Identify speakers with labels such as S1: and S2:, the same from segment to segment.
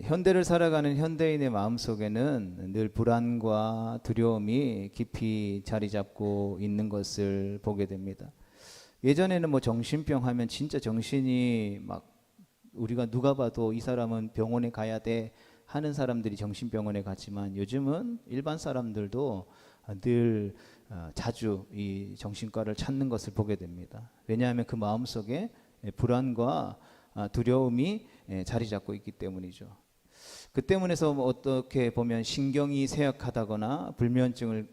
S1: 현대를 살아가는 현대인의 마음속에는 늘 불안과 두려움이 깊이 자리 잡고 있는 것을 보게 됩니다. 예전에는 뭐 정신병 하면 진짜 정신이 막 우리가 누가 봐도 이 사람은 병원에 가야 돼 하는 사람들이 정신병원에 갔지만, 요즘은 일반 사람들도 늘 자주 이 정신과를 찾는 것을 보게 됩니다. 왜냐하면 그 마음속에 불안과 두려움이 자리 잡고 있기 때문이죠. 그 때문에서 뭐 어떻게 보면 신경이 쇠약하다거나 불면증을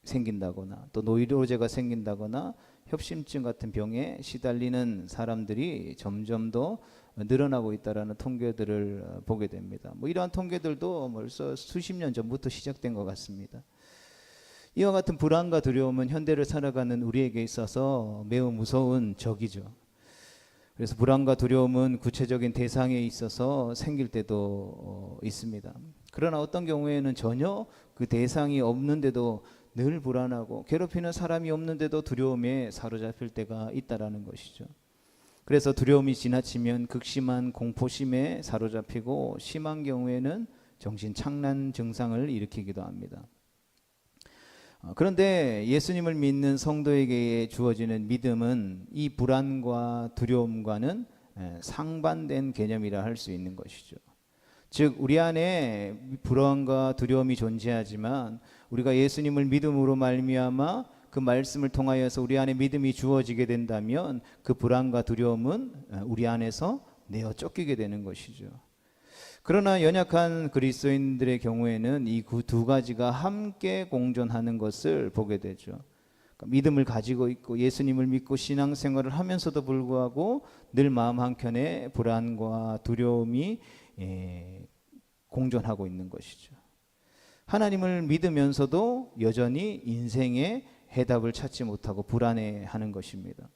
S1: 생긴다거나 또 노이로제가 생긴다거나 협심증 같은 병에 시달리는 사람들이 점점 더 늘어나고 있다라는 통계들을 보게 됩니다. 뭐 이러한 통계들도 벌써 수십 년 전부터 시작된 것 같습니다. 이와 같은 불안과 두려움은 현대를 살아가는 우리에게 있어서 매우 무서운 적이죠. 그래서 불안과 두려움은 구체적인 대상에 있어서 생길 때도 있습니다. 그러나 어떤 경우에는 전혀 그 대상이 없는데도 늘 불안하고 괴롭히는 사람이 없는데도 두려움에 사로잡힐 때가 있다라는 것이죠. 그래서 두려움이 지나치면 극심한 공포심에 사로잡히고 심한 경우에는 정신착란 증상을 일으키기도 합니다. 그런데 예수님을 믿는 성도에게 주어지는 믿음은 이 불안과 두려움과는 상반된 개념이라 할 수 있는 것이죠. 즉 우리 안에 불안과 두려움이 존재하지만 우리가 예수님을 믿음으로 말미암아 그 말씀을 통하여서 우리 안에 믿음이 주어지게 된다면 그 불안과 두려움은 우리 안에서 내어 쫓기게 되는 것이죠. 그러나 연약한 그리스도인들의 경우에는 이 두 가지가 함께 공존하는 것을 보게 되죠. 그러니까 믿음을 가지고 있고 예수님을 믿고 신앙생활을 하면서도 불구하고 늘 마음 한켠에 불안과 두려움이 공존하고 있는 것이죠. 하나님을 믿으면서도 여전히 인생의 해답을 찾지 못하고 불안해하는 것입니다.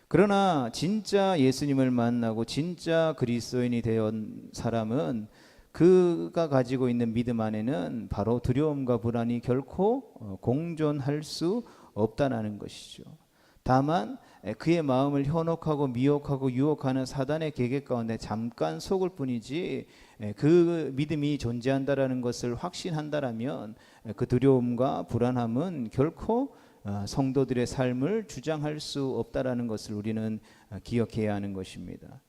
S1: 그러나 진짜 예수님을 만나고 진짜 그리스도인이 된 사람은 그가 가지고 있는 믿음 안에는 바로 두려움과 불안이 결코 공존할 수 없다는 것이죠. 다만 그의 마음을 현혹하고 미혹하고 유혹하는 사단의 계획 가운데 잠깐 속을 뿐이지, 그 믿음이 존재한다라는 것을 확신한다라면 그 두려움과 불안함은 결코 성도들의 삶을 주장할 수 없다라는 것을 우리는 기억해야 하는 것입니다.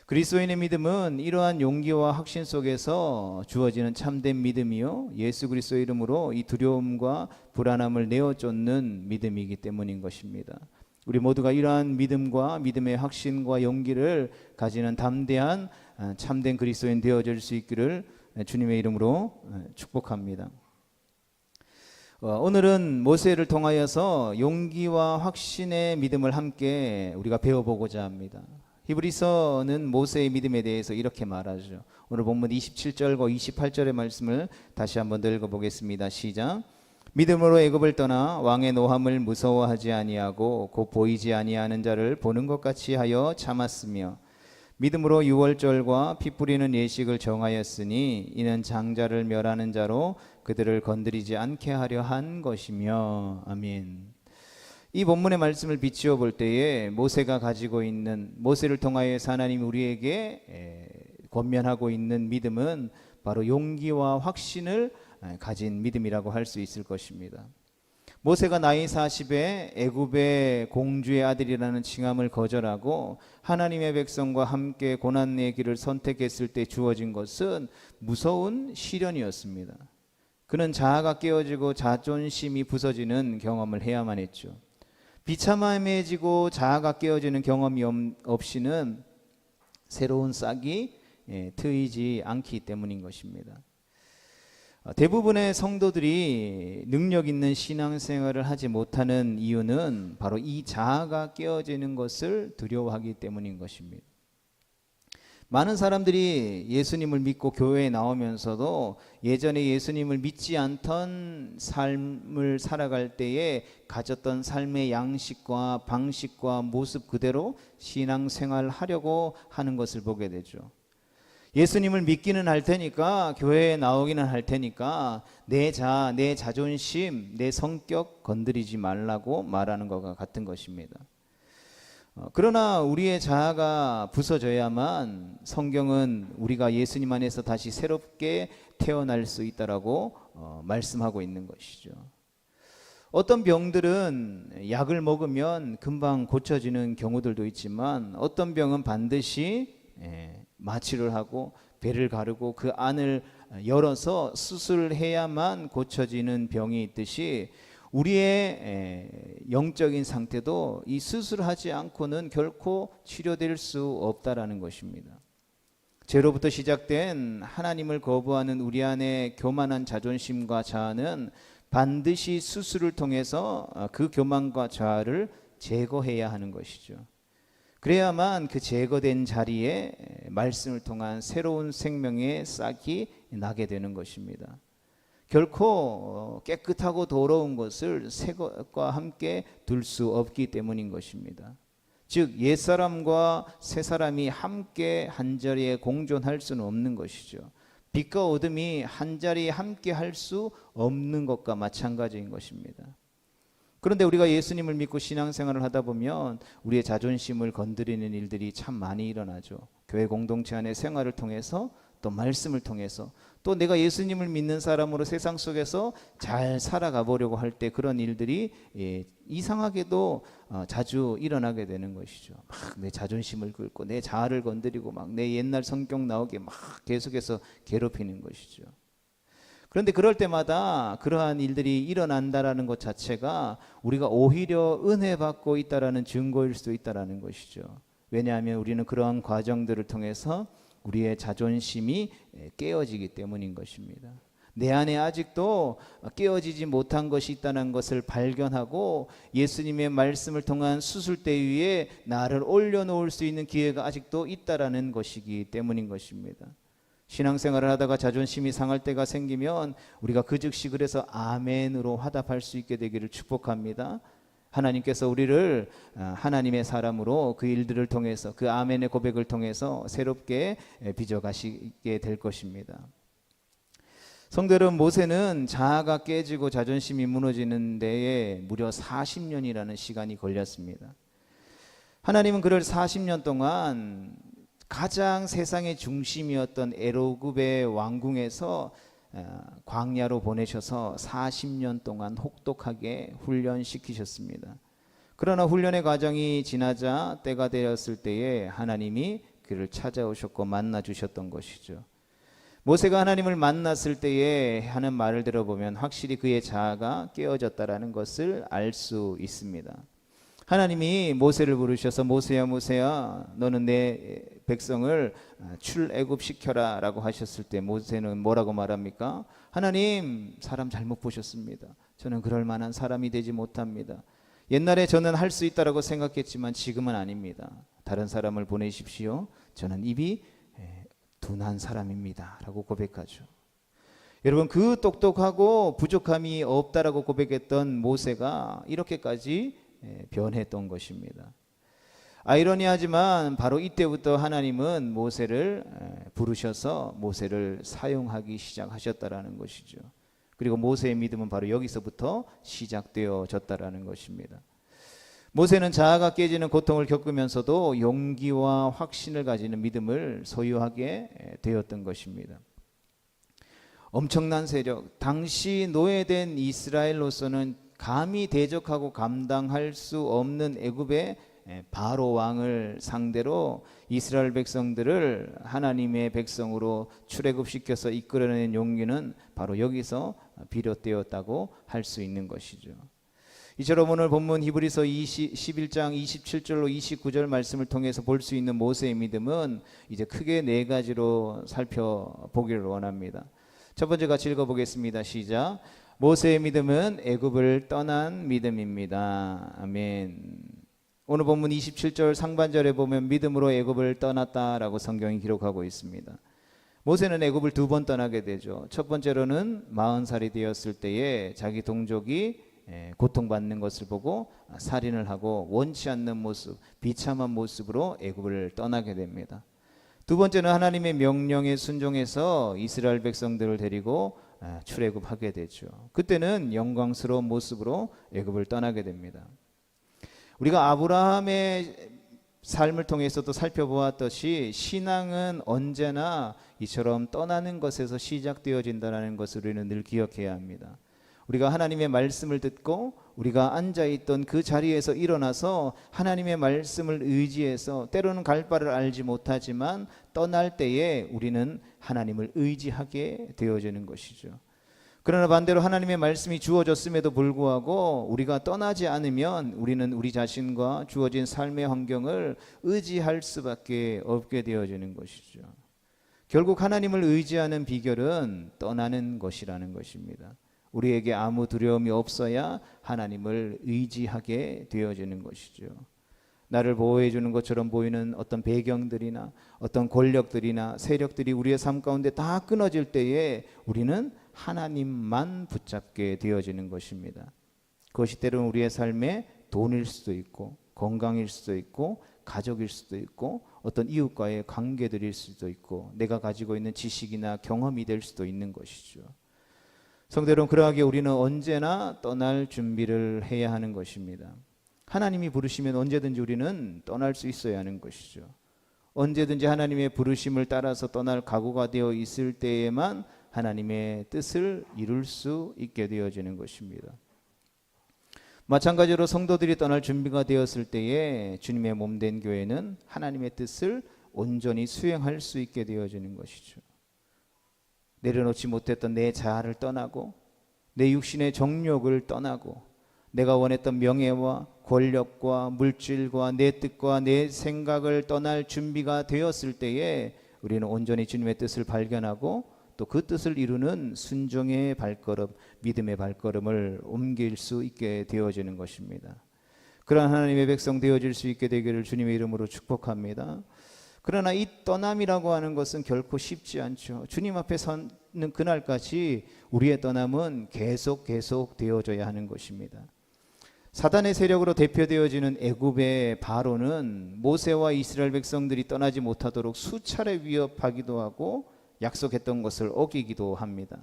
S1: 그리스도인의 믿음은 이러한 용기와 확신 속에서 주어지는 참된 믿음이요, 예수 그리스도의 이름으로 이 두려움과 불안함을 내어쫓는 믿음이기 때문인 것입니다. 우리 모두가 이러한 믿음과 믿음의 확신과 용기를 가지는 담대한 참된 그리스도인 되어질 수 있기를 주님의 이름으로 축복합니다. 오늘은 모세를 통하여서 용기와 확신의 믿음을 함께 우리가 배워보고자 합니다. 히브리서는 모세의 믿음에 대해서 이렇게 말하죠. 오늘 본문 27절과 28절의 말씀을 다시 한번 읽어보겠습니다. 시작. 믿음으로 애굽을 떠나 왕의 노함을 무서워하지 아니하고 곧 보이지 아니하는 자를 보는 것 같이 하여 참았으며 믿음으로 유월절과 피 뿌리는 예식을 정하였으니 이는 장자를 멸하는 자로 그들을 건드리지 않게 하려 한 것이며. 아멘. 이 본문의 말씀을 비추어 볼 때에 모세가 가지고 있는, 모세를 통하여서 하나님이 우리에게 권면하고 있는 믿음은 바로 용기와 확신을 가진 믿음이라고 할 수 있을 것입니다. 모세가 나이 40에 애굽의 공주의 아들이라는 칭함을 거절하고 하나님의 백성과 함께 고난의 길을 선택했을 때 주어진 것은 무서운 시련이었습니다. 그는 자아가 깨어지고 자존심이 부서지는 경험을 해야만 했죠. 비참함해지고 자아가 깨어지는 경험이 없이는 새로운 싹이 트이지 않기 때문인 것입니다. 대부분의 성도들이 능력 있는 신앙생활을 하지 못하는 이유는 바로 이 자아가 깨어지는 것을 두려워하기 때문인 것입니다. 많은 사람들이 예수님을 믿고 교회에 나오면서도 예전에 예수님을 믿지 않던 삶을 살아갈 때에 가졌던 삶의 양식과 방식과 모습 그대로 신앙생활을 하려고 하는 것을 보게 되죠. 예수님을 믿기는 할 테니까, 교회에 나오기는 할 테니까 내 자존심, 내 성격 건드리지 말라고 말하는 것과 같은 것입니다. 그러나 우리의 자아가 부서져야만 성경은 우리가 예수님 안에서 다시 새롭게 태어날 수 있다라고 말씀하고 있는 것이죠. 어떤 병들은 약을 먹으면 금방 고쳐지는 경우들도 있지만 어떤 병은 반드시 마취를 하고 배를 가르고 그 안을 열어서 수술해야만 고쳐지는 병이 있듯이 우리의 영적인 상태도 이 수술하지 않고는 결코 치료될 수 없다라는 것입니다. 죄로부터 시작된 하나님을 거부하는 우리 안의 교만한 자존심과 자아는 반드시 수술을 통해서 그 교만과 자아를 제거해야 하는 것이죠. 그래야만 그 제거된 자리에 말씀을 통한 새로운 생명의 싹이 나게 되는 것입니다. 결코 깨끗하고 더러운 것을 새 것과 함께 둘 수 없기 때문인 것입니다. 즉 옛사람과 새사람이 함께 한자리에 공존할 수는 없는 것이죠. 빛과 어둠이 한자리에 함께 할 수 없는 것과 마찬가지인 것입니다. 그런데 우리가 예수님을 믿고 신앙생활을 하다 보면 우리의 자존심을 건드리는 일들이 참 많이 일어나죠. 교회 공동체 안의 생활을 통해서 또 말씀을 통해서 또 내가 예수님을 믿는 사람으로 세상 속에서 잘 살아가 보려고 할 때 그런 일들이 이상하게도 자주 일어나게 되는 것이죠. 막 내 자존심을 긁고 내 자아를 건드리고 막 내 옛날 성격 나오게 막 계속해서 괴롭히는 것이죠. 그런데 그럴 때마다 그러한 일들이 일어난다라는 것 자체가 우리가 오히려 은혜 받고 있다라는 증거일 수도 있다라는 것이죠. 왜냐하면 우리는 그러한 과정들을 통해서 우리의 자존심이 깨어지기 때문인 것입니다. 내 안에 아직도 깨어지지 못한 것이 있다는 것을 발견하고 예수님의 말씀을 통한 수술대 위에 나를 올려놓을 수 있는 기회가 아직도 있다라는 것이기 때문인 것입니다. 신앙생활을 하다가 자존심이 상할 때가 생기면 우리가 그 즉시 그래서 아멘으로 화답할 수 있게 되기를 축복합니다. 하나님께서 우리를 하나님의 사람으로 그 일들을 통해서 그 아멘의 고백을 통해서 새롭게 빚어가시게 될 것입니다. 성도 여러분, 모세는 자아가 깨지고 자존심이 무너지는 데에 무려 40년이라는 시간이 걸렸습니다. 하나님은 그를 40년 동안 가장 세상의 중심이었던 애굽의 왕궁에서 광야로 보내셔서 40년 동안 혹독하게 훈련시키셨습니다. 그러나 훈련의 과정이 지나자 때가 되었을 때에 하나님이 그를 찾아오셨고 만나 주셨던 것이죠. 모세가 하나님을 만났을 때에 하는 말을 들어보면 확실히 그의 자아가 깨어졌다라는 것을 알 수 있습니다. 하나님이 모세를 부르셔서 모세야 모세야 너는 내 백성을 출애굽시켜라 라고 하셨을 때 모세는 뭐라고 말합니까? 하나님, 사람 잘못 보셨습니다. 저는 그럴 만한 사람이 되지 못합니다. 옛날에 저는 할 수 있다라고 생각했지만 지금은 아닙니다. 다른 사람을 보내십시오. 저는 입이 둔한 사람입니다 라고 고백하죠. 여러분, 그 똑똑하고 부족함이 없다라고 고백했던 모세가 이렇게까지 변했던 것입니다. 아이러니하지만 바로 이때부터 하나님은 모세를 부르셔서 모세를 사용하기 시작하셨다라는 것이죠. 그리고 모세의 믿음은 바로 여기서부터 시작되어졌다라는 것입니다. 모세는 자아가 깨지는 고통을 겪으면서도 용기와 확신을 가지는 믿음을 소유하게 되었던 것입니다. 엄청난 세력, 당시 노예된 이스라엘로서는 감히 대적하고 감당할 수 없는 애굽의 바로 왕을 상대로 이스라엘 백성들을 하나님의 백성으로 출애굽시켜서 이끌어낸 용기는 바로 여기서 비롯되었다고 할 수 있는 것이죠. 이처럼 오늘 본문 히브리서 11장 27절로 29절 말씀을 통해서 볼 수 있는 모세의 믿음은 이제 크게 네 가지로 살펴보기를 원합니다. 첫 번째 같이 읽어보겠습니다. 시작. 모세의 믿음은 애굽을 떠난 믿음입니다. 아멘. 오늘 본문 27절 상반절에 보면 믿음으로 애굽을 떠났다라고 성경이 기록하고 있습니다. 모세는 애굽을 두 번 떠나게 되죠. 첫 번째로는 40살이 되었을 때에 자기 동족이 고통받는 것을 보고 살인을 하고 원치 않는 모습, 비참한 모습으로 애굽을 떠나게 됩니다. 두 번째는 하나님의 명령에 순종해서 이스라엘 백성들을 데리고 출애굽하게 되죠. 그때는 영광스러운 모습으로 애굽을 떠나게 됩니다. 우리가 아브라함의 삶을 통해서도 살펴보았듯이 신앙은 언제나 이처럼 떠나는 것에서 시작되어진다는 것을 우리는 늘 기억해야 합니다. 우리가 하나님의 말씀을 듣고 우리가 앉아있던 그 자리에서 일어나서 하나님의 말씀을 의지해서 때로는 갈 바를 알지 못하지만 떠날 때에 우리는 하나님을 의지하게 되어지는 것이죠. 그러나 반대로 하나님의 말씀이 주어졌음에도 불구하고 우리가 떠나지 않으면 우리는 우리 자신과 주어진 삶의 환경을 의지할 수밖에 없게 되어지는 것이죠. 결국 하나님을 의지하는 비결은 떠나는 것이라는 것입니다. 우리에게 아무 두려움이 없어야 하나님을 의지하게 되어지는 것이죠. 나를 보호해 주는 것처럼 보이는 어떤 배경들이나 어떤 권력들이나 세력들이 우리의 삶 가운데 다 끊어질 때에 우리는 하나님만 붙잡게 되어지는 것입니다. 그것이 때로는 우리의 삶에 돈일 수도 있고 건강일 수도 있고 가족일 수도 있고 어떤 이웃과의 관계들일 수도 있고 내가 가지고 있는 지식이나 경험이 될 수도 있는 것이죠. 성도 여러분, 그러하게 우리는 언제나 떠날 준비를 해야 하는 것입니다. 하나님이 부르시면 언제든지 우리는 떠날 수 있어야 하는 것이죠. 언제든지 하나님의 부르심을 따라서 떠날 각오가 되어 있을 때에만 하나님의 뜻을 이룰 수 있게 되어지는 것입니다. 마찬가지로 성도들이 떠날 준비가 되었을 때에 주님의 몸된 교회는 하나님의 뜻을 온전히 수행할 수 있게 되어지는 것이죠. 내려놓지 못했던 내 자아를 떠나고 내 육신의 정욕을 떠나고 내가 원했던 명예와 권력과 물질과 내 뜻과 내 생각을 떠날 준비가 되었을 때에 우리는 온전히 주님의 뜻을 발견하고 또 그 뜻을 이루는 순종의 발걸음, 믿음의 발걸음을 옮길 수 있게 되어지는 것입니다. 그러한 하나님의 백성 되어질 수 있게 되기를 주님의 이름으로 축복합니다. 그러나 이 떠남이라고 하는 것은 결코 쉽지 않죠. 주님 앞에 서는 그날까지 우리의 떠남은 계속 되어져야 하는 것입니다. 사단의 세력으로 대표되어지는 애굽의 바로는 모세와 이스라엘 백성들이 떠나지 못하도록 수차례 위협하기도 하고 약속했던 것을 어기기도 합니다.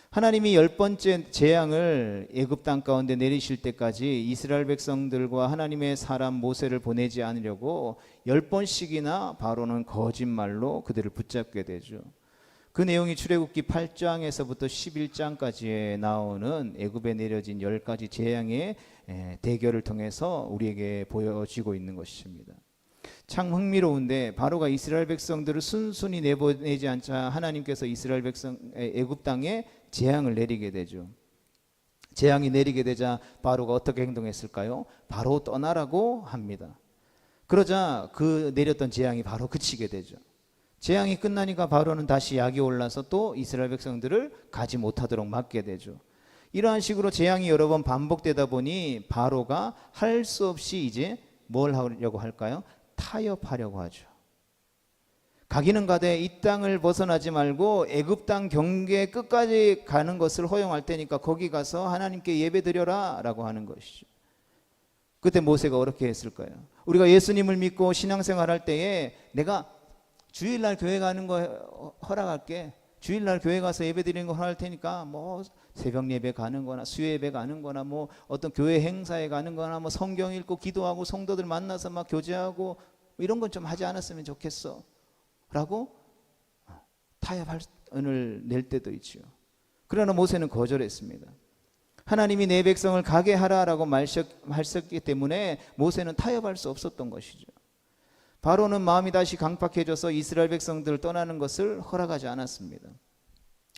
S1: 하나님이 10번째 재앙을 애굽 땅 가운데 내리실 때까지 이스라엘 백성들과 하나님의 사람 모세를 보내지 않으려고 10번씩이나 바로는 거짓말로 그들을 붙잡게 되죠. 그 내용이 출애굽기 8장에서부터 11장까지에 나오는 애굽에 내려진 10가지 재앙의 대결을 통해서 우리에게 보여지고 있는 것입니다. 참 흥미로운데 바로가 이스라엘 백성들을 순순히 내보내지 않자 하나님께서 이스라엘 백성 애굽 땅에 재앙을 내리게 되죠. 재앙이 내리게 되자 바로가 어떻게 행동했을까요? 바로 떠나라고 합니다. 그러자 그 내렸던 재앙이 바로 그치게 되죠. 재앙이 끝나니까 바로는 다시 약이 올라서 또 이스라엘 백성들을 가지 못하도록 막게 되죠. 이러한 식으로 재앙이 여러 번 반복되다 보니 바로가 할 수 없이 이제 뭘 하려고 할까요? 타협하려고 하죠. 가기는 가되 이 땅을 벗어나지 말고 애굽 땅 경계 끝까지 가는 것을 허용할 테니까 거기 가서 하나님께 예배드려라 라고 하는 것이죠. 그때 모세가 어떻게 했을까요? 우리가 예수님을 믿고 신앙생활할 때에 내가 주일날 교회 가는 거 허락할게. 주일날 교회 가서 예배드리는 거 허락할 테니까 뭐 새벽 예배 가는 거나 수요 예배 가는 거나 뭐 어떤 교회 행사에 가는 거나 뭐 성경 읽고 기도하고 성도들 만나서 막 교제하고 이런 건 좀 하지 않았으면 좋겠어 라고 타협을 낼 때도 있죠. 그러나 모세는 거절했습니다. 하나님이 내 백성을 가게 하라라고 말씀하셨기 때문에 모세는 타협할 수 없었던 것이죠. 바로는 마음이 다시 강팍해져서 이스라엘 백성들을 떠나는 것을 허락하지 않았습니다.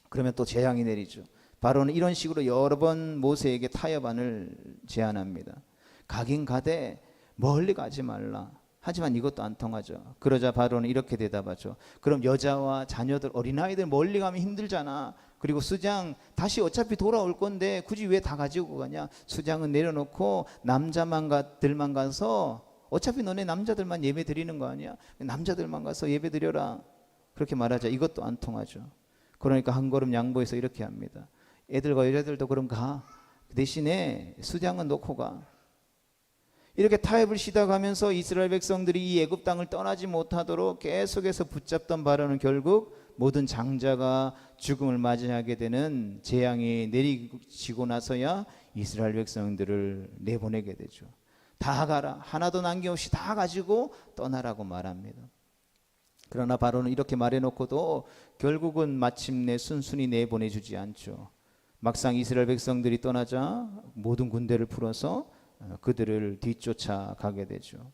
S1: 그러면 또 재앙이 내리죠. 바로는 이런 식으로 여러 번 모세에게 타협안을 제안합니다. 가긴 가되 멀리 가지 말라. 하지만 이것도 안 통하죠. 그러자 바로는 이렇게 대답하죠. 그럼 여자와 자녀들, 어린아이들 멀리 가면 힘들잖아. 그리고 수장 다시 어차피 돌아올 건데 굳이 왜 다 가지고 가냐. 수장은 내려놓고 남자들만 가서 어차피 너네 남자들만 예배 드리는 거 아니야. 남자들만 가서 예배 드려라. 그렇게 말하자. 이것도 안 통하죠. 그러니까 한 걸음 양보해서 이렇게 합니다. 애들과 여자들도 그럼 가. 대신에 수장은 놓고 가. 이렇게 타협을 시작하면서 이스라엘 백성들이 이 애굽 땅을 떠나지 못하도록 계속해서 붙잡던 바로는 결국 모든 장자가 죽음을 맞이하게 되는 재앙이 내리고 나서야 이스라엘 백성들을 내보내게 되죠. 다 가라. 하나도 남김없이 다 가지고 떠나라고 말합니다. 그러나 바로는 이렇게 말해놓고도 결국은 마침내 순순히 내보내주지 않죠. 막상 이스라엘 백성들이 떠나자 모든 군대를 풀어서 그들을 뒤쫓아가게 되죠.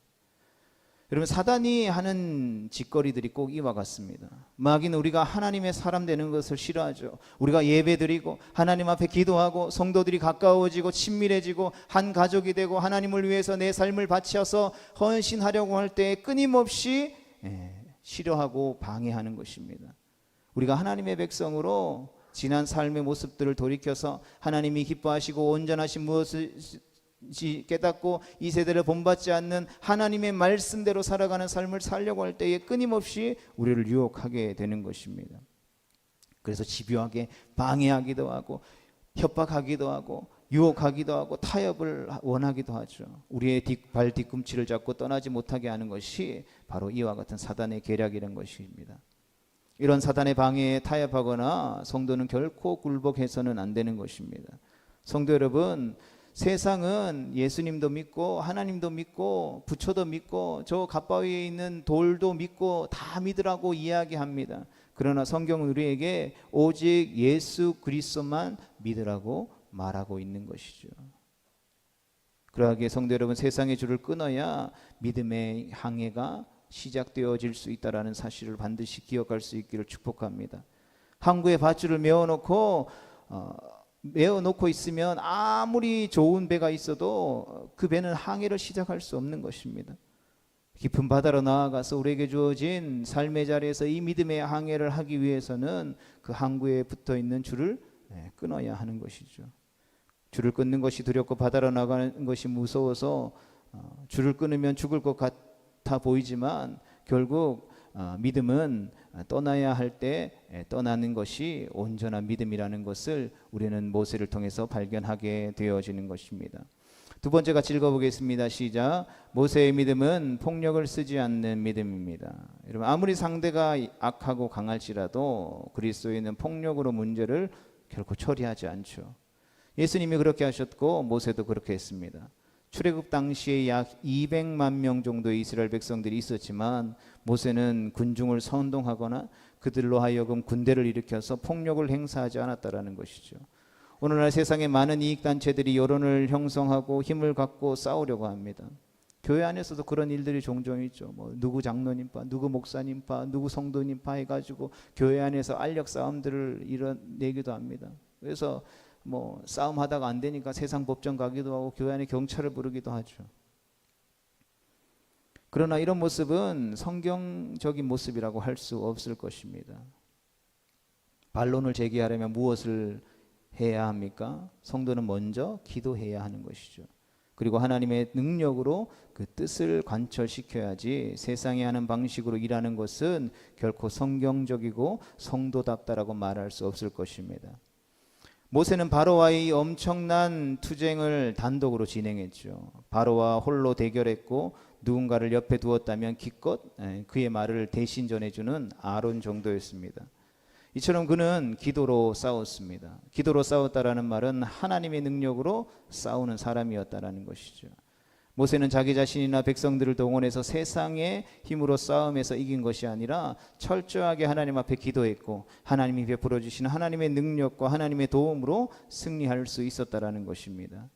S1: 여러분, 사단이 하는 짓거리들이 꼭 이와 같습니다. 마귀는 우리가 하나님의 사람 되는 것을 싫어하죠. 우리가 예배드리고 하나님 앞에 기도하고 성도들이 가까워지고 친밀해지고 한 가족이 되고 하나님을 위해서 내 삶을 바쳐서 헌신하려고 할 때 끊임없이 싫어하고 방해하는 것입니다. 우리가 하나님의 백성으로 지난 삶의 모습들을 돌이켜서 하나님이 기뻐하시고 온전하신 무엇을 깨닫고 이 세대를 본받지 않는 하나님의 말씀대로 살아가는 삶을 살려고 할 때에 끊임없이 우리를 유혹하게 되는 것입니다. 그래서 집요하게 방해하기도 하고 협박하기도 하고 유혹하기도 하고 타협을 원하기도 하죠. 우리의 발 뒤꿈치를 잡고 떠나지 못하게 하는 것이 바로 이와 같은 사단의 계략이라는 것입니다. 이런 사단의 방해에 타협하거나 성도는 결코 굴복해서는 안 되는 것입니다. 성도 여러분, 세상은 예수님도 믿고 하나님도 믿고 부처도 믿고 저 갓바 위에 있는 돌도 믿고 다 믿으라고 이야기합니다. 그러나 성경은 우리에게 오직 예수 그리스도만 믿으라고 말하고 있는 것이죠. 그러하기에 성도 여러분, 세상의 줄을 끊어야 믿음의 항해가 시작되어질 수 있다는 사실을 반드시 기억할 수 있기를 축복합니다. 항구에 밧줄을 메어놓고 있으면 아무리 좋은 배가 있어도 그 배는 항해를 시작할 수 없는 것입니다. 깊은 바다로 나아가서 우리에게 주어진 삶의 자리에서 이 믿음의 항해를 하기 위해서는 그 항구에 붙어있는 줄을 끊어야 하는 것이죠. 줄을 끊는 것이 두렵고 바다로 나가는 것이 무서워서 줄을 끊으면 죽을 것 같아 보이지만 결국 믿음은 떠나야 할 때 떠나는 것이 온전한 믿음이라는 것을 우리는 모세를 통해서 발견하게 되어지는 것입니다. 두 번째 같이 읽어보겠습니다. 시작. 모세의 믿음은 폭력을 쓰지 않는 믿음입니다. 여러분, 아무리 상대가 악하고 강할지라도 그리스도인은 폭력으로 문제를 결코 처리하지 않죠. 예수님이 그렇게 하셨고 모세도 그렇게 했습니다. 출애굽 당시에 약 200만 명 정도의 이스라엘 백성들이 있었지만 모세는 군중을 선동하거나 그들로 하여금 군대를 일으켜서 폭력을 행사하지 않았다라는 것이죠. 오늘날 세상에 많은 이익단체들이 여론을 형성하고 힘을 갖고 싸우려고 합니다. 교회 안에서도 그런 일들이 종종 있죠. 누구 장로님파, 누구 목사님파, 누구 성도님파 해가지고 교회 안에서 알력 싸움들을 이뤄내기도 합니다. 그래서 싸움하다가 안 되니까 세상 법정 가기도 하고 교회 안에 경찰을 부르기도 하죠. 그러나 이런 모습은 성경적인 모습이라고 할 수 없을 것입니다. 반론을 제기하려면 무엇을 해야 합니까? 성도는 먼저 기도해야 하는 것이죠. 그리고 하나님의 능력으로 그 뜻을 관철시켜야지 세상에 하는 방식으로 일하는 것은 결코 성경적이고 성도답다라고 말할 수 없을 것입니다. 모세는 바로와의 엄청난 투쟁을 단독으로 진행했죠. 바로와 홀로 대결했고 누군가를 옆에 두었다면 기껏 그의 말을 대신 전해주는 아론 정도였습니다. 이처럼 그는 기도로 싸웠습니다. 기도로 싸웠다라는 말은 하나님의 능력으로 싸우는 사람이었다라는 것이죠. 모세는 자기 자신이나 백성들을 동원해서 세상의 힘으로 싸움에서 이긴 것이 아니라 철저하게 하나님 앞에 기도했고 하나님이 베풀어 주시는 하나님의 능력과 하나님의 도움으로 승리할 수 있었다라는 것입니다.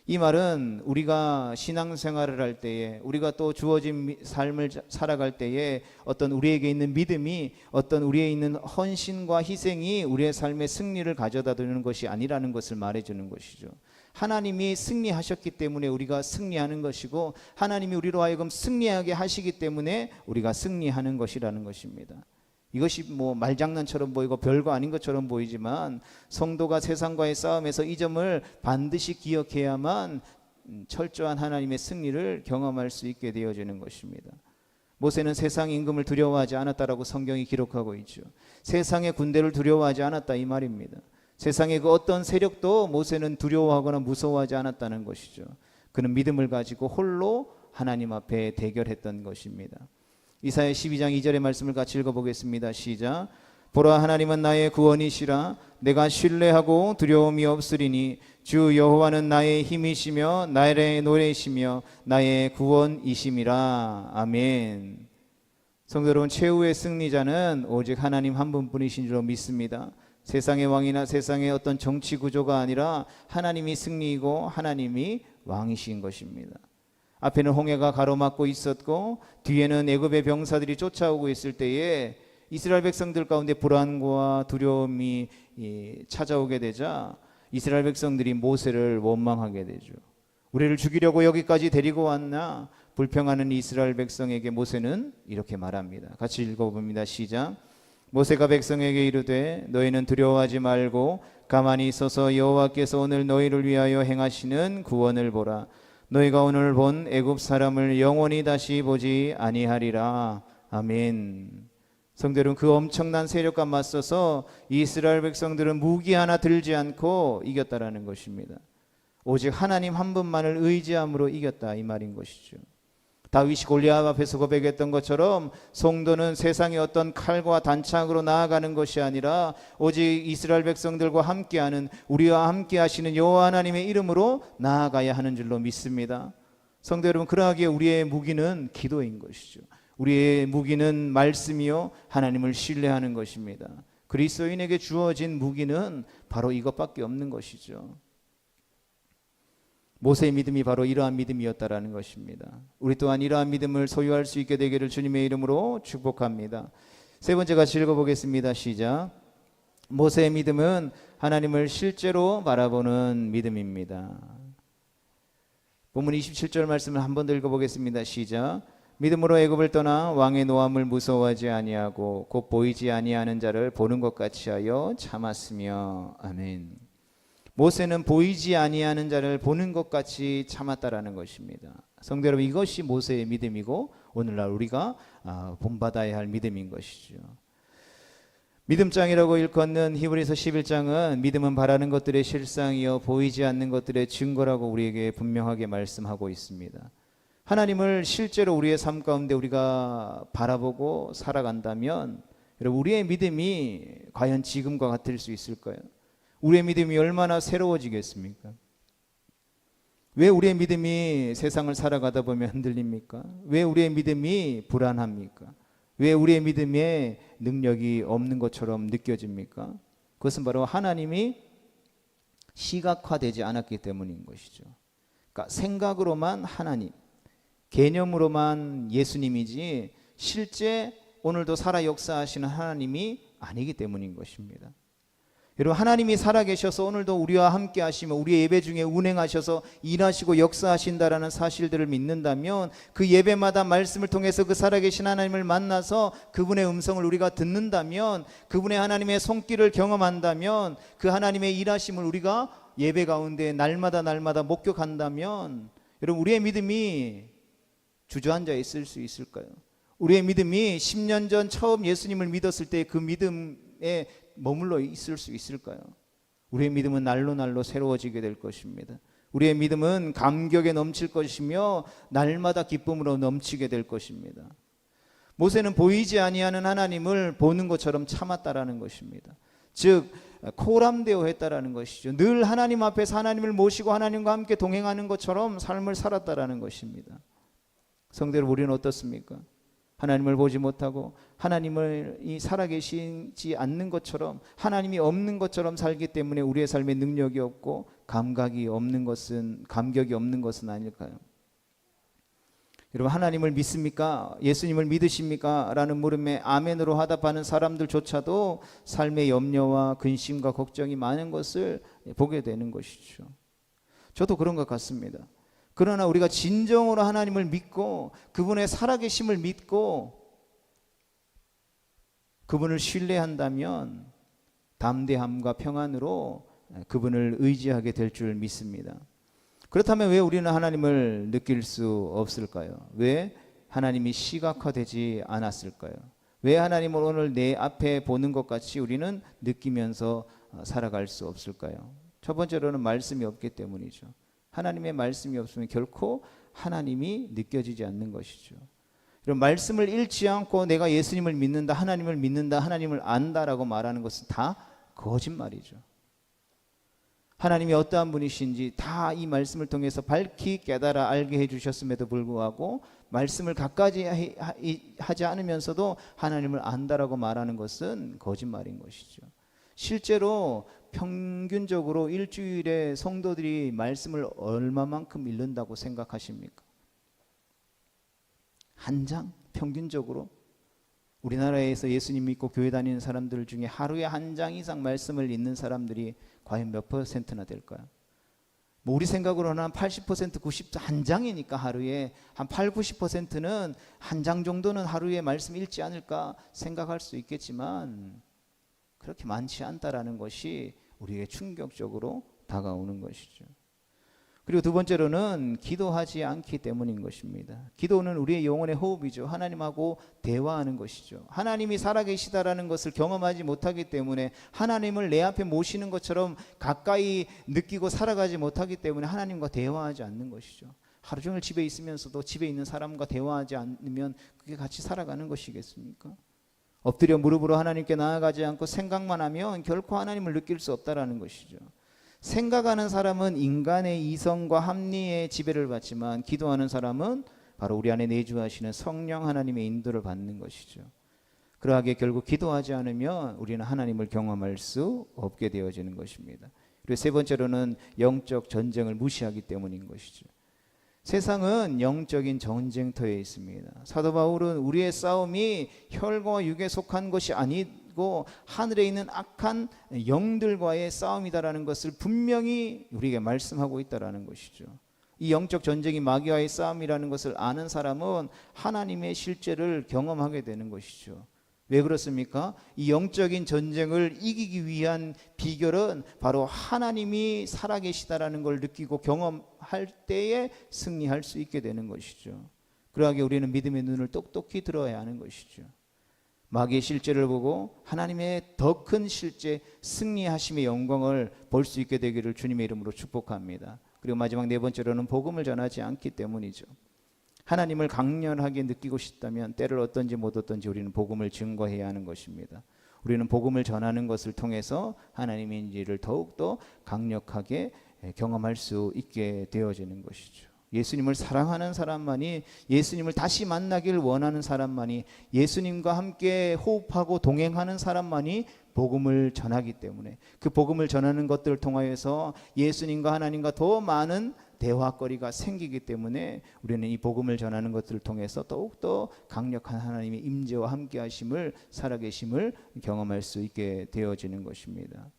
S1: 이 말은 우리가 신앙생활을 할 때에 우리가 또 주어진 삶을 살아갈 때에 어떤 우리에게 있는 믿음이 어떤 우리에 있는 헌신과 희생이 우리의 삶의 승리를 가져다 주는 것이 아니라는 것을 말해주는 것이죠. 하나님이 승리하셨기 때문에 우리가 승리하는 것이고 하나님이 우리로 하여금 승리하게 하시기 때문에 우리가 승리하는 것이라는 것입니다. 이것이 말장난처럼 보이고 별거 아닌 것처럼 보이지만 성도가 세상과의 싸움에서 이 점을 반드시 기억해야만 철저한 하나님의 승리를 경험할 수 있게 되어지는 것입니다. 모세는 세상 임금을 두려워하지 않았다라고 성경이 기록하고 있죠. 세상의 군대를 두려워하지 않았다 이 말입니다. 세상의 그 어떤 세력도 모세는 두려워하거나 무서워하지 않았다는 것이죠. 그는 믿음을 가지고 홀로 하나님 앞에 대결했던 것입니다. 이사야 12장 2절의 말씀을 같이 읽어보겠습니다. 시작. 보라, 하나님은 나의 구원이시라. 내가 신뢰하고 두려움이 없으리니 주 여호와는 나의 힘이시며 나의 노래이시며 나의 구원이심이라. 아멘. 성도 여러분, 최후의 승리자는 오직 하나님 한 분뿐이신 줄로 믿습니다. 세상의 왕이나 세상의 어떤 정치 구조가 아니라 하나님이 승리이고 하나님이 왕이신 것입니다. 앞에는 홍해가 가로막고 있었고 뒤에는 애굽의 병사들이 쫓아오고 있을 때에 이스라엘 백성들 가운데 불안과 두려움이 찾아오게 되자 이스라엘 백성들이 모세를 원망하게 되죠. 우리를 죽이려고 여기까지 데리고 왔나? 불평하는 이스라엘 백성에게 모세는 이렇게 말합니다. 같이 읽어봅니다. 시작. 모세가 백성에게 이르되 너희는 두려워하지 말고 가만히 있어서 여호와께서 오늘 너희를 위하여 행하시는 구원을 보라. 너희가 오늘 본 애굽 사람을 영원히 다시 보지 아니하리라. 아멘. 성도 여러분, 그 엄청난 세력과 맞서서 이스라엘 백성들은 무기 하나 들지 않고 이겼다라는 것입니다. 오직 하나님 한 분만을 의지함으로 이겼다, 이 말인 것이죠. 다윗이 골리앗 앞에서 고백했던 것처럼 성도는 세상의 어떤 칼과 단창으로 나아가는 것이 아니라 오직 이스라엘 백성들과 함께하는, 우리와 함께 하시는 여호와 하나님의 이름으로 나아가야 하는 줄로 믿습니다. 성도 여러분, 그러하기에 우리의 무기는 기도인 것이죠. 우리의 무기는 말씀이요 하나님을 신뢰하는 것입니다. 그리스도인에게 주어진 무기는 바로 이것밖에 없는 것이죠. 모세의 믿음이 바로 이러한 믿음이었다라는 것입니다. 우리 또한 이러한 믿음을 소유할 수 있게 되기를 주님의 이름으로 축복합니다. 세 번째 같이 읽어보겠습니다. 시작. 모세의 믿음은 하나님을 실제로 바라보는 믿음입니다. 본문 27절 말씀을 한 번 더 읽어보겠습니다. 시작. 믿음으로 애굽을 떠나 왕의 노함을 무서워하지 아니하고 곧 보이지 아니하는 자를 보는 것 같이 하여 참았으며. 아멘. 모세는 보이지 아니하는 자를 보는 것 같이 참았다라는 것입니다. 성도 여러분, 이것이 모세의 믿음이고 오늘날 우리가 본받아야 할 믿음인 것이죠. 믿음장이라고 일컫는 히브리서 11장은 믿음은 바라는 것들의 실상이요 보이지 않는 것들의 증거라고 우리에게 분명하게 말씀하고 있습니다. 하나님을 실제로 우리의 삶 가운데 우리가 바라보고 살아간다면 여러분, 우리의 믿음이 과연 지금과 같을 수 있을까요? 우리의 믿음이 얼마나 새로워지겠습니까? 왜 우리의 믿음이 세상을 살아가다 보면 흔들립니까? 왜 우리의 믿음이 불안합니까? 왜 우리의 믿음에 능력이 없는 것처럼 느껴집니까? 그것은 바로 하나님이 시각화되지 않았기 때문인 것이죠. 그러니까 생각으로만 하나님, 개념으로만 예수님이지 실제 오늘도 살아 역사하시는 하나님이 아니기 때문인 것입니다. 여러분, 하나님이 살아계셔서 오늘도 우리와 함께 하시며 우리의 예배 중에 운행하셔서 일하시고 역사하신다라는 사실들을 믿는다면 그 예배마다 말씀을 통해서 그 살아계신 하나님을 만나서 그분의 음성을 우리가 듣는다면, 그분의 하나님의 손길을 경험한다면, 그 하나님의 일하심을 우리가 예배 가운데 날마다 목격한다면 여러분, 우리의 믿음이 주저앉아 있을 수 있을까요? 우리의 믿음이 10년 전 처음 예수님을 믿었을 때 그 믿음에 머물러 있을 수 있을까요? 우리의 믿음은 날로 새로워지게 될 것입니다. 우리의 믿음은 감격에 넘칠 것이며 날마다 기쁨으로 넘치게 될 것입니다. 모세는 보이지 아니하는 하나님을 보는 것처럼 참았다라는 것입니다. 즉 코람데오 했다라는 것이죠. 늘 하나님 앞에서 하나님을 모시고 하나님과 함께 동행하는 것처럼 삶을 살았다라는 것입니다. 성도 여러분, 우리는 어떻습니까? 하나님을 보지 못하고 하나님을 살아계시지 않는 것처럼, 하나님이 없는 것처럼 살기 때문에 우리의 삶에 능력이 없고 감격이 없는 것은 아닐까요? 여러분, 하나님을 믿습니까? 예수님을 믿으십니까? 라는 물음에 아멘으로 화답하는 사람들조차도 삶의 염려와 근심과 걱정이 많은 것을 보게 되는 것이죠. 저도 그런 것 같습니다. 그러나 우리가 진정으로 하나님을 믿고 그분의 살아계심을 믿고 그분을 신뢰한다면 담대함과 평안으로 그분을 의지하게 될 줄 믿습니다. 그렇다면 왜 우리는 하나님을 느낄 수 없을까요? 왜 하나님이 시각화되지 않았을까요? 왜 하나님을 오늘 내 앞에 보는 것 같이 우리는 느끼면서 살아갈 수 없을까요? 첫 번째로는 말씀이 없기 때문이죠. 하나님의 말씀이 없으면 결코 하나님이 느껴지지 않는 것이죠. 이런 말씀을 읽지 않고 내가 예수님을 믿는다, 하나님을 믿는다, 하나님을 안다라고 말하는 것은 다 거짓말이죠. 하나님이 어떠한 분이신지 다 이 말씀을 통해서 밝히 깨달아 알게 해주셨음에도 불구하고 말씀을 갖가지 하지 않으면서도 하나님을 안다라고 말하는 것은 거짓말인 것이죠. 실제로 평균적으로 일주일에 성도들이 말씀을 얼마만큼 읽는다고 생각하십니까? 한 장? 평균적으로? 우리나라에서 예수님 믿고 교회 다니는 사람들 중에 하루에 한 장 이상 말씀을 읽는 사람들이 과연 몇 퍼센트나 될까요? 뭐 우리 생각으로는 한 80%, 90% 한 장이니까 하루에 한 8, 90%는 한 장 정도는 하루에 말씀 읽지 않을까 생각할 수 있겠지만 그렇게 많지 않다라는 것이 우리에게 충격적으로 다가오는 것이죠. 그리고 두 번째로는 기도하지 않기 때문인 것입니다. 기도는 우리의 영혼의 호흡이죠. 하나님하고 대화하는 것이죠. 하나님이 살아계시다라는 것을 경험하지 못하기 때문에 하나님을 내 앞에 모시는 것처럼 가까이 느끼고 살아가지 못하기 때문에 하나님과 대화하지 않는 것이죠. 하루 종일 집에 있으면서도 집에 있는 사람과 대화하지 않으면 그게 같이 살아가는 것이겠습니까? 엎드려 무릎으로 하나님께 나아가지 않고 생각만 하면 결코 하나님을 느낄 수 없다라는 것이죠. 생각하는 사람은 인간의 이성과 합리의 지배를 받지만 기도하는 사람은 바로 우리 안에 내주하시는 성령 하나님의 인도를 받는 것이죠. 그러하게 결국 기도하지 않으면 우리는 하나님을 경험할 수 없게 되어지는 것입니다. 그리고 세 번째로는 영적 전쟁을 무시하기 때문인 것이죠. 세상은 영적인 전쟁터에 있습니다. 사도 바울은 우리의 싸움이 혈과 육에 속한 것이 아니고 하늘에 있는 악한 영들과의 싸움이다라는 것을 분명히 우리에게 말씀하고 있다라는 것이죠. 이 영적 전쟁이 마귀와의 싸움이라는 것을 아는 사람은 하나님의 실제를 경험하게 되는 것이죠. 왜 그렇습니까? 이 영적인 전쟁을 이기기 위한 비결은 바로 하나님이 살아계시다라는 걸 느끼고 경험할 때에 승리할 수 있게 되는 것이죠. 그러하게 우리는 믿음의 눈을 똑똑히 들어야 하는 것이죠. 마귀의 실제를 보고 하나님의 더 큰 실제 승리하심의 영광을 볼 수 있게 되기를 주님의 이름으로 축복합니다. 그리고 마지막 네 번째로는 복음을 전하지 않기 때문이죠. 하나님을 강렬하게 느끼고 싶다면 때를 어떤지 못 어떤지 우리는 복음을 증거해야 하는 것입니다. 우리는 복음을 전하는 것을 통해서 하나님인지를 더욱더 강력하게 경험할 수 있게 되어지는 것이죠. 예수님을 사랑하는 사람만이, 예수님을 다시 만나길 원하는 사람만이, 예수님과 함께 호흡하고 동행하는 사람만이 복음을 전하기 때문에 그 복음을 전하는 것들을 통하여서 예수님과 하나님과 더 많은 대화거리가 생기기 때문에 우리는 이 복음을 전하는 것들을 통해서 더욱더 강력한 하나님의 임재와 함께 하심을, 살아계심을 경험할 수 있게 되어지는 것입니다.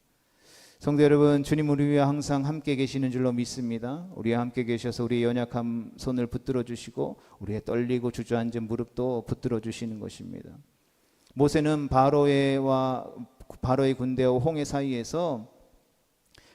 S1: 성도 여러분, 주님 우리 위해 항상 함께 계시는 줄로 믿습니다. 우리와 함께 계셔서 우리의 연약한 손을 붙들어 주시고 우리의 떨리고 주저앉은 무릎도 붙들어 주시는 것입니다. 모세는 바로의 군대와 홍해 사이에서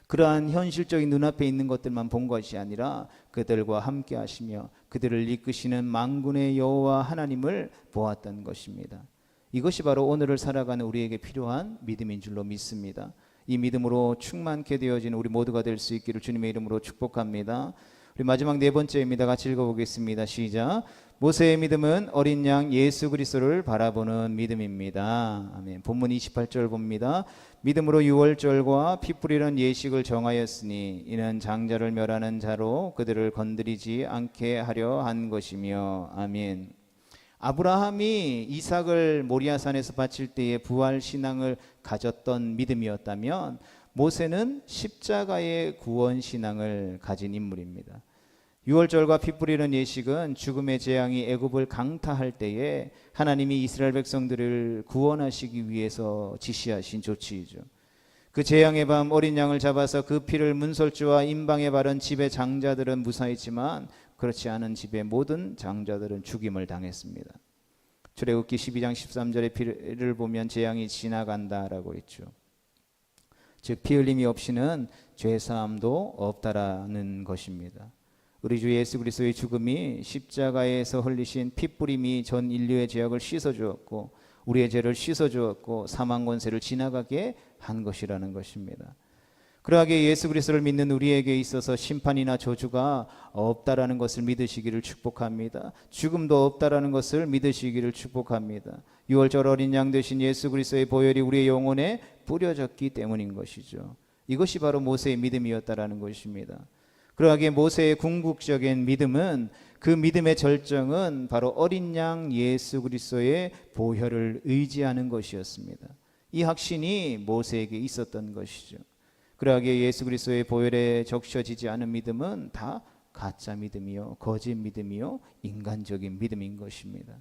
S1: 그러한 현실적인 눈앞에 있는 것들만 본 것이 아니라 그들과 함께 하시며 그들을 이끄시는 만군의 여호와 하나님을 보았던 것입니다. 이것이 바로 오늘을 살아가는 우리에게 필요한 믿음인 줄로 믿습니다. 이 믿음으로 충만케 되어지는 우리 모두가 될 수 있기를 주님의 이름으로 축복합니다. 우리 마지막 네 번째입니다. 같이 읽어보겠습니다. 시작. 모세의 믿음은 어린 양 예수 그리스도를 바라보는 믿음입니다. 아멘. 본문 28절 봅니다. 믿음으로 유월절과 피 뿌리는 예식을 정하였으니 이는 장자를 멸하는 자로 그들을 건드리지 않게 하려 한 것이며. 아멘. 아브라함이 이삭을 모리아산에서 바칠 때에 부활 신앙을 가졌던 믿음이었다면 모세는 십자가의 구원 신앙을 가진 인물입니다. 유월절과 피 뿌리는 예식은 죽음의 재앙이 애굽을 강타할 때에 하나님이 이스라엘 백성들을 구원하시기 위해서 지시하신 조치이죠. 그 재앙의 밤 어린 양을 잡아서 그 피를 문설주와 임방에 바른 집의 장자들은 무사했지만 그렇지 않은 집의 모든 장자들은 죽임을 당했습니다. 출애굽기 12장 13절의 피를 보면 재앙이 지나간다라고 했죠. 즉 피 흘림이 없이는 죄사함도 없다라는 것입니다. 우리 주 예수 그리스도의 죽음이 십자가에서 흘리신 피뿌림이 전 인류의 죄악을 씻어주었고 우리의 죄를 씻어주었고 사망 권세를 지나가게 한 것이라는 것입니다. 그러하게 예수 그리스도를 믿는 우리에게 있어서 심판이나 저주가 없다라는 것을 믿으시기를 축복합니다. 죽음도 없다라는 것을 믿으시기를 축복합니다. 6월절 어린 양 되신 예수 그리스도의 보혈이 우리의 영혼에 뿌려졌기 때문인 것이죠. 이것이 바로 모세의 믿음이었다라는 것입니다. 그러하게 모세의 궁극적인 믿음은, 그 믿음의 절정은 바로 어린 양 예수 그리스도의 보혈을 의지하는 것이었습니다. 이 확신이 모세에게 있었던 것이죠. 그러하게 예수 그리스도의 보혈에 적셔지지 않은 믿음은 다 가짜 믿음이요, 거짓 믿음이요, 인간적인 믿음인 것입니다.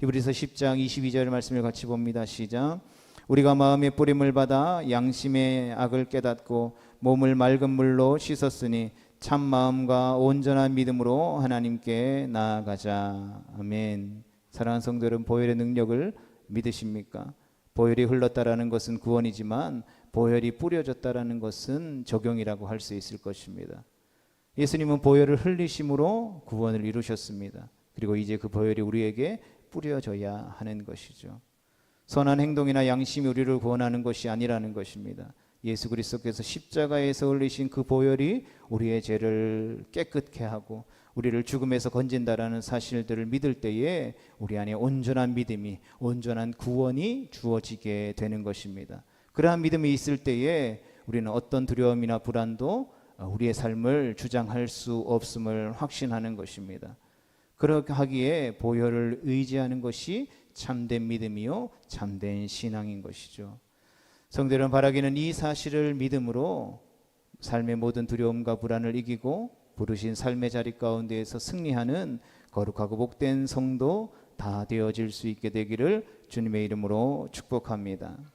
S1: 히브리서 10장 22절 말씀을 같이 봅니다. 시작. 우리가 마음의 뿌림을 받아 양심의 악을 깨닫고 몸을 맑은 물로 씻었으니 참 마음과 온전한 믿음으로 하나님께 나아가자. 아멘. 사랑하는 성도 여러분, 보혈의 능력을 믿으십니까? 보혈이 흘렀다라는 것은 구원이지만 보혈이 뿌려졌다라는 것은 적용이라고 할 수 있을 것입니다. 예수님은 보혈을 흘리심으로 구원을 이루셨습니다. 그리고 이제 그 보혈이 우리에게 뿌려져야 하는 것이죠. 선한 행동이나 양심이 우리를 구원하는 것이 아니라는 것입니다. 예수 그리스도께서 십자가에서 흘리신 그 보혈이 우리의 죄를 깨끗게 하고 우리를 죽음에서 건진다라는 사실들을 믿을 때에 우리 안에 온전한 믿음이, 온전한 구원이 주어지게 되는 것입니다. 그러한 믿음이 있을 때에 우리는 어떤 두려움이나 불안도 우리의 삶을 주장할 수 없음을 확신하는 것입니다. 그렇게 하기에 보혈을 의지하는 것이 참된 믿음이요, 참된 신앙인 것이죠. 성도 여러분, 바라기는 이 사실을 믿음으로 삶의 모든 두려움과 불안을 이기고 부르신 삶의 자리 가운데에서 승리하는 거룩하고 복된 성도 다 되어질 수 있게 되기를 주님의 이름으로 축복합니다.